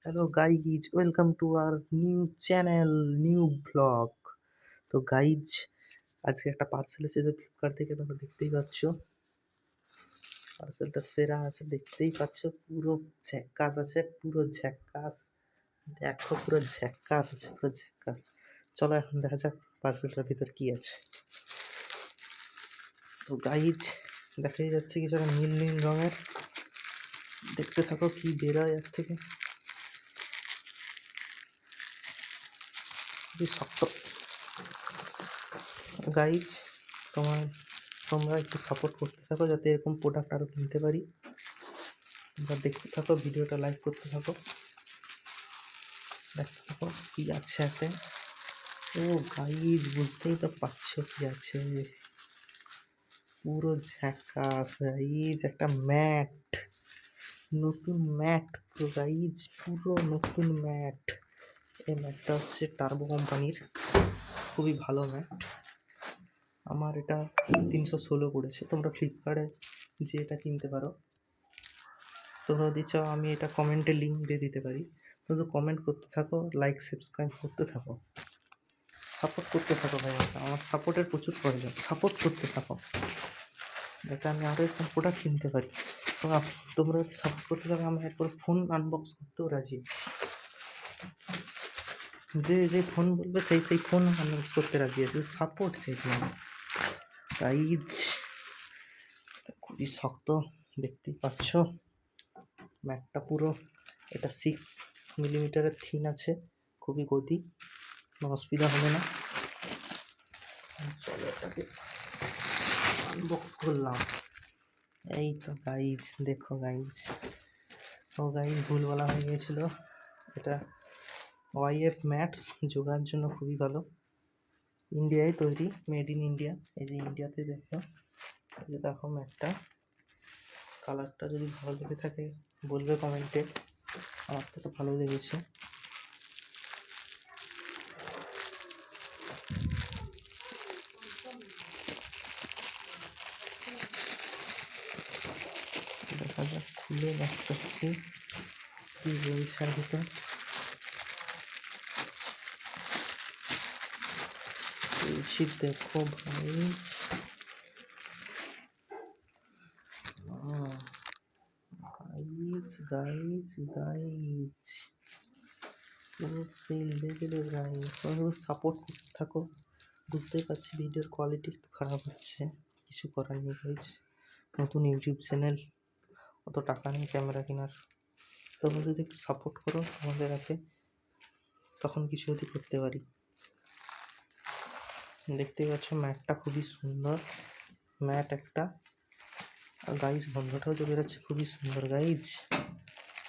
Hello guys, welcome to our new channel, new blog. তো guys, আজকে একটা parcel এসেছে ফ্লিপকার্ট থেকে, তোমরা দেখতেই পাচ্ছ। পার্সেলটা সেরা আছে, দেখতেই পাচ্ছ। পুরো ঝ্যাক্কাস আছে, পুরো ঝ্যাক্কাস। দেখো, পুরো ঝ্যাক্কাস আছে, পুরো ঝ্যাক্কাস। চলো এখন দেখা যাক পার্সেলটার ভিতর কি আছে। তো গাইজ, দেখাই যাচ্ছে কিছুটা নীল নীল রঙের। দেখতে থাকো কি বেরোয় এর থেকে। খুবই শক্ত। গাইজ, তোমরা একটু সাপোর্ট করতে থাকো যাতে এরকম প্রোডাক্ট আরও কিনতে পারি। তোমরা দেখতে থাকো, ভিডিওটা লাইক করতে থাকো, দেখতে থাকো কী আছে এতে। ও গাইজ, বুঝতেই তো পারছো কী আছে। পুরো ঝ্যাকাস গাইজ, একটা ম্যাট, নতুন ম্যাট। পুরো গাইজ, পুরো নতুন ম্যাট। এই ম্যাটটা হচ্ছে টার্বো কোম্পানির, খুবই ভালো ম্যাট। আমার এটা 316 পড়েছে। তোমরা ফ্লিপকার্টে যে এটা কিনতে পারো। তোমরা যদি চাও আমি এটা কমেন্টে লিঙ্ক দিয়ে দিতে পারি। তো কমেন্ট করতে থাকো, লাইক সাবস্ক্রাইব করতে থাকো, সাপোর্ট করতে থাকো ভাই। আমার সাপোর্টের প্রচুর প্রয়োজন, সাপোর্ট করতে থাকো যাতে আমি আরও এরকম প্রোডাক্ট কিনতে পারি। তোমরা যদি সাপোর্ট করতে থাকো, আমি এরপর ফোন আনবক্স করতেও রাজি। যে ফোন বলবে সেই ফোন আনবক্স করতে রাজি আছে, সাপোর্ট চাইছিলাম। গাইজ, খুবই শক্ত, দেখতেই পাচ্ছ। ম্যাটটা পুরো, এটা 6 মিলিমিটারের থিন আছে, খুবই গদি, কোনো অসুবিধা হবে না। চলো এটাকে আনবক্স করলাম। এই তো গাইজ, দেখো গাইজ। ও গাইজ, ভুল বলা হয়ে গিয়েছিল। এটা ওয়াইএফ ম্যাটস, যোগার জন্য খুবই ভালো। ইন্ডিয়ায় তৈরি, মেড ইন ইন্ডিয়া। এই যে ইন্ডিয়াতে দেখো, এই যে দেখো ম্যাটটা। কালারটা যদি ভালো লেগে থাকে বলবে কমেন্টে। আমার তো ভালো লেগেছে। দেখা যাক, খুলে ম্যাটটা কি রয়েছে আর ভিতর। দেখো ভাই, গাইজ গাইজ গাইজ, পুরো সেই লেভেলের গাইজ। তোমরা সাপোর্ট করতে থাকো। বুঝতেই পারছি ভিডিওর কোয়ালিটি একটু খারাপ হচ্ছে, কিছু করার নেই গাইজ। নতুন ইউটিউব চ্যানেল, অত টাকা নেই ক্যামেরা কেনার। তোমরা যদি একটু সাপোর্ট করো আমাদের হাতে, তখন কিছু যদি করতে পারি। দেখতেই পাচ্ছ ম্যাটটা খুবই সুন্দর ম্যাট একটা। আর গাইজ, বন্ধটাও যে বেরোচ্ছে খুবই সুন্দর গাইজ,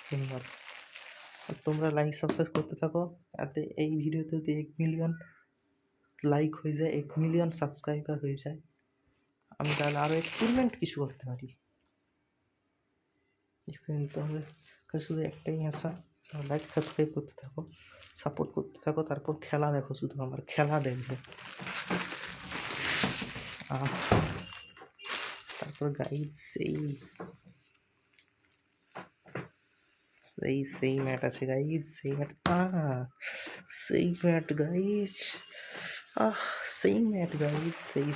সুন্দর। আর তোমরা লাইক সাবস্ক্রাইব করতে থাকো, যাতে এই ভিডিওতে যদি 1 মিলিয়ন লাইক হয়ে যায়, 1 মিলিয়ন সাবস্ক্রাইবার হয়ে যায়, আমি তাহলে আরও এক্সপেরিমেন্ট কিছু করতে পারি। তোমাদের শুধু একটাই আশা, লাইক সাবস্ক্রাইব করতে থাকো, সাপোর্ট করতে থাকো, তারপর খেলা দেখো, শুধু আমার খেলা দেখবে। তারপর গাইজ, সেই ম্যাট আছে গাইজ, সেই ম্যাট গাইজ, সেই ম্যাট গাইজ, সেই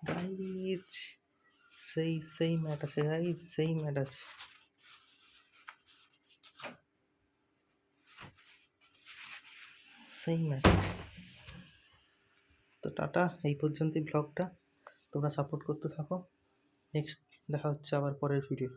গাইজ, সেই ম্যাট আছে গাইজ, সেই ম্যাট আছে, সেই ম্যাট আছে। তো টাটা, এই পর্যন্তই ব্লগটা। তোমরা সাপোর্ট করতে থাকো। নেক্সট দেখা হচ্ছে আবার পরের ভিডিও।